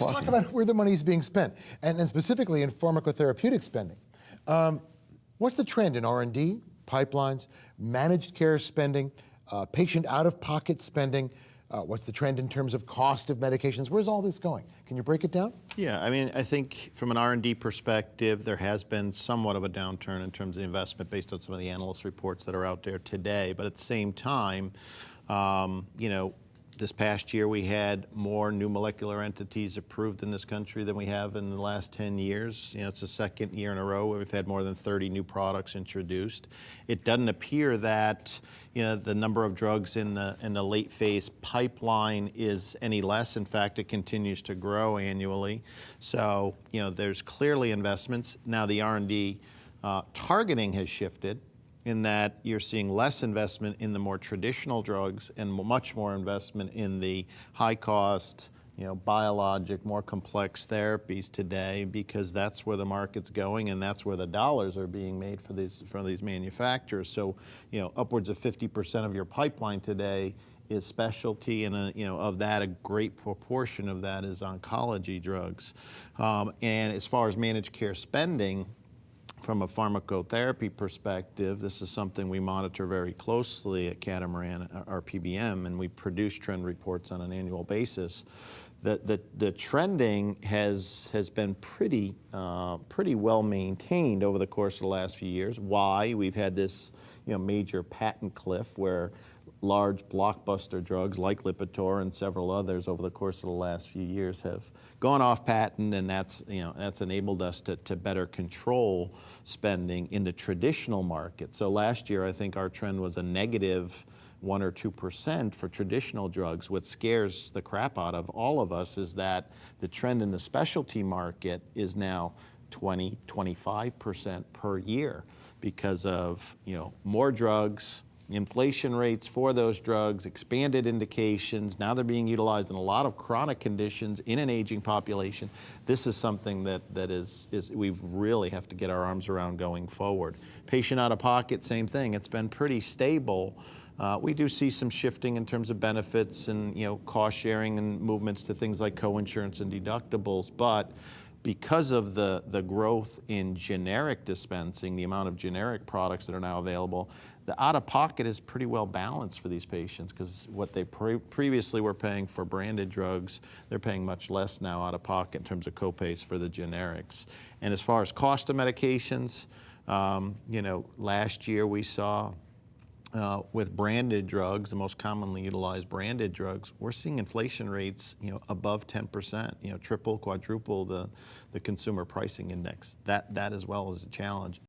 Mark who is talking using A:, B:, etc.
A: let's talk about where the money is being spent, and then specifically in pharmacotherapeutic spending. What's the trend in R&D, pipelines, managed care spending, patient out-of-pocket spending? What's the trend in terms of cost of medications? Where's all this going? Can you break it down?
B: Yeah, I mean, I think from an R&D perspective, there has been somewhat of a downturn in terms of the investment based on some of the analyst reports that are out there today. But at the same time, you know, this past year we had more new molecular entities approved in this country than we have in the last 10 years. You know, it's the second year in a row where we've had more than 30 new products introduced. It doesn't appear that, you know, the number of drugs in the late phase pipeline is any less. In fact, it continues to grow annually. So, you know, there's clearly investments. Now the R&D targeting has shifted, in that you're seeing less investment in the more traditional drugs and much more investment in the high cost, you know, biologic, more complex therapies today, because that's where the market's going and that's where the dollars are being made for these manufacturers. So, you know, upwards of 50% of your pipeline today is specialty, and you know, of that, a great proportion of that is oncology drugs. And as far as managed care spending, from a pharmacotherapy perspective, this is something we monitor very closely at Catamaran, our PBM, and we produce trend reports on an annual basis. The trending has been pretty well maintained over the course of the last few years. Why? We've had this, you know, major patent cliff where large blockbuster drugs like Lipitor and several others over the course of the last few years have gone off patent, and that's, you know, that's enabled us to better control spending in the traditional market. So last year, I think our trend was a negative 1 or 2% for traditional drugs. What scares the crap out of all of us is that the trend in the specialty market is now 20, 25% per year because of, you know, more drugs, inflation rates for those drugs, expanded indications. Now they're being utilized in a lot of chronic conditions in an aging population. This is something that we really have to get our arms around going forward. Patient out of pocket, same thing. It's been pretty stable. We do see some shifting in terms of benefits and, you know, cost sharing and movements to things like coinsurance and deductibles, but because of the growth in generic dispensing, the amount of generic products that are now available, the out-of-pocket is pretty well balanced for these patients, because what they previously were paying for branded drugs, they're paying much less now out-of-pocket in terms of copays for the generics. And as far as cost of medications, you know, last year we saw with branded drugs, the most commonly utilized branded drugs, we're seeing inflation rates, you know, above 10%, you know, triple, quadruple the consumer pricing index. That as well is a challenge.